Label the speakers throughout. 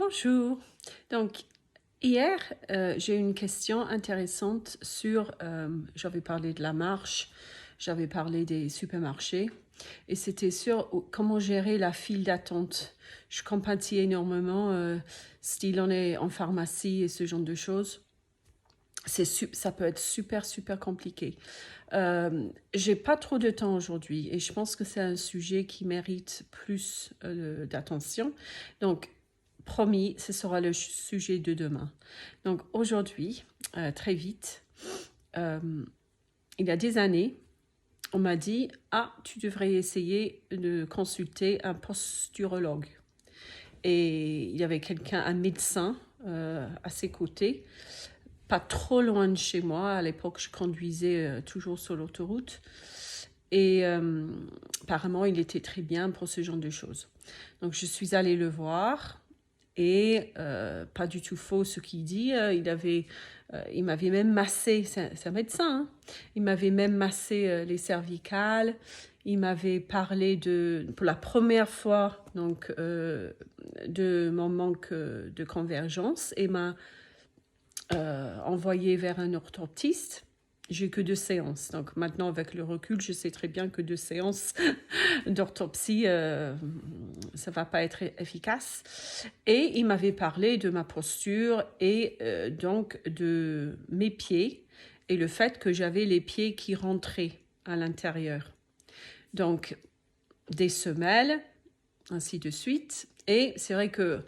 Speaker 1: Bonjour. Donc, hier, j'ai eu une question intéressante sur, j'avais parlé de la marche, j'avais parlé des supermarchés, et c'était sur comment gérer la file d'attente. Je compatis énormément, style on est en pharmacie et ce genre de choses. Ça peut être super, super compliqué. J'ai pas trop de temps aujourd'hui et je pense que c'est un sujet qui mérite plus d'attention. Donc, promis, ce sera le sujet de demain. Donc, aujourd'hui, très vite, euh, il y a des années, on m'a dit « Ah, tu devrais essayer de consulter un posturologue ». Et il y avait quelqu'un, un médecin à ses côtés, pas trop loin de chez moi. À l'époque, je conduisais toujours sur l'autoroute. Et apparemment, il était très bien pour ce genre de choses. Donc, je suis allée le voir. Et pas du tout faux ce qu'il dit. Il m'avait même massé, c'est un médecin, hein. Il m'avait même massé les cervicales. Il m'avait parlé pour la première fois donc, de mon manque de convergence et m'a envoyé vers un orthoptiste. J'ai que 2 séances. Donc maintenant, avec le recul, je sais très bien que 2 séances d'orthopsie, ça va pas être efficace. Et il m'avait parlé de ma posture et donc de mes pieds et le fait que j'avais les pieds qui rentraient à l'intérieur. Donc, des semelles, ainsi de suite. Et c'est vrai que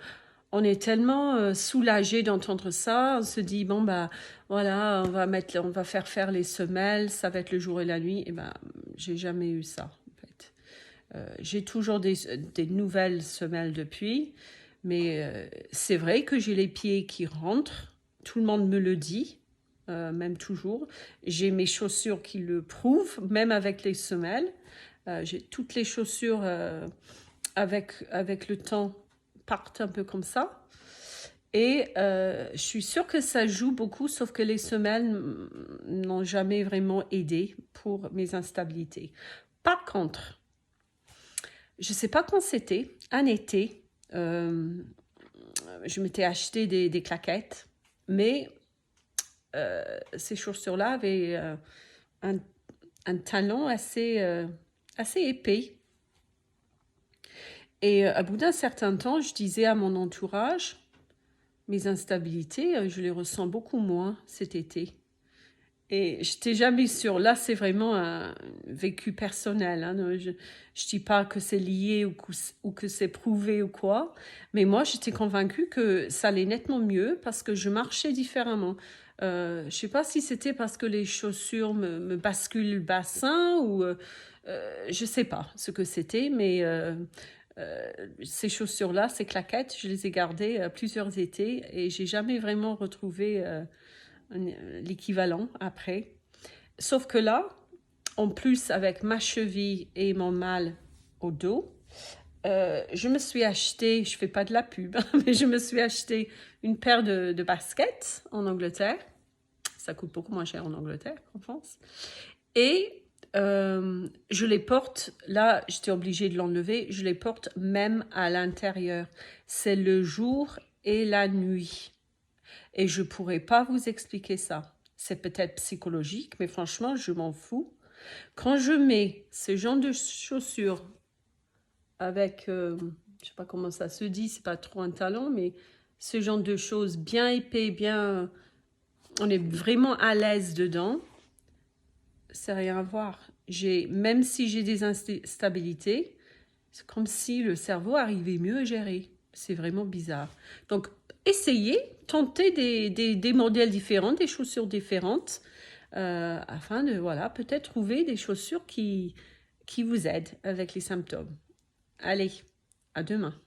Speaker 1: on est tellement soulagé d'entendre ça. On se dit, bon, bah, voilà, on va faire les semelles, ça va être le jour et la nuit. Et ben, j'ai jamais eu ça, en fait. J'ai toujours des nouvelles semelles depuis, mais c'est vrai que j'ai les pieds qui rentrent. Tout le monde me le dit, même toujours. J'ai mes chaussures qui le prouvent, même avec les semelles. J'ai toutes les chaussures avec le temps partent un peu comme ça. Et je suis sûre que ça joue beaucoup, sauf que les semelles n'ont jamais vraiment aidé pour mes instabilités. Par contre, je ne sais pas quand c'était, un été, je m'étais acheté des claquettes, mais ces chaussures-là avaient un talon assez épais. Et à bout d'un certain temps, je disais à mon entourage, mes instabilités, je les ressens beaucoup moins cet été. Et je n'étais jamais sûre. Là, c'est vraiment un vécu personnel, hein. Je ne dis pas que c'est lié ou que c'est prouvé ou quoi. Mais moi, j'étais convaincue que ça allait nettement mieux parce que je marchais différemment. Je ne sais pas si c'était parce que les chaussures me basculent le bassin ou je ne sais pas ce que c'était, mais ces chaussures-là, ces claquettes, je les ai gardées plusieurs étés et j'ai jamais vraiment retrouvé l'équivalent après. Sauf que là, en plus avec ma cheville et mon mal au dos, je me suis acheté, je fais pas de la pub, mais je me suis acheté une paire de baskets en Angleterre. Ça coûte beaucoup moins cher en Angleterre qu'en France. Et je les porte, là j'étais obligée de l'enlever, je les porte même à l'intérieur. C'est le jour et la nuit. Et je ne pourrais pas vous expliquer ça. C'est peut-être psychologique, mais franchement, je m'en fous. Quand je mets ce genre de chaussures avec, je ne sais pas comment ça se dit, c'est pas trop un talon, mais ce genre de choses bien épais, bien, on est vraiment à l'aise dedans, c'est rien à voir. Même si j'ai des instabilités, c'est comme si le cerveau arrivait mieux à gérer. C'est vraiment bizarre. Donc, essayez, tentez des modèles différents, des chaussures différentes, afin de, voilà, peut-être trouver des chaussures qui vous aident avec les symptômes. Allez, à demain.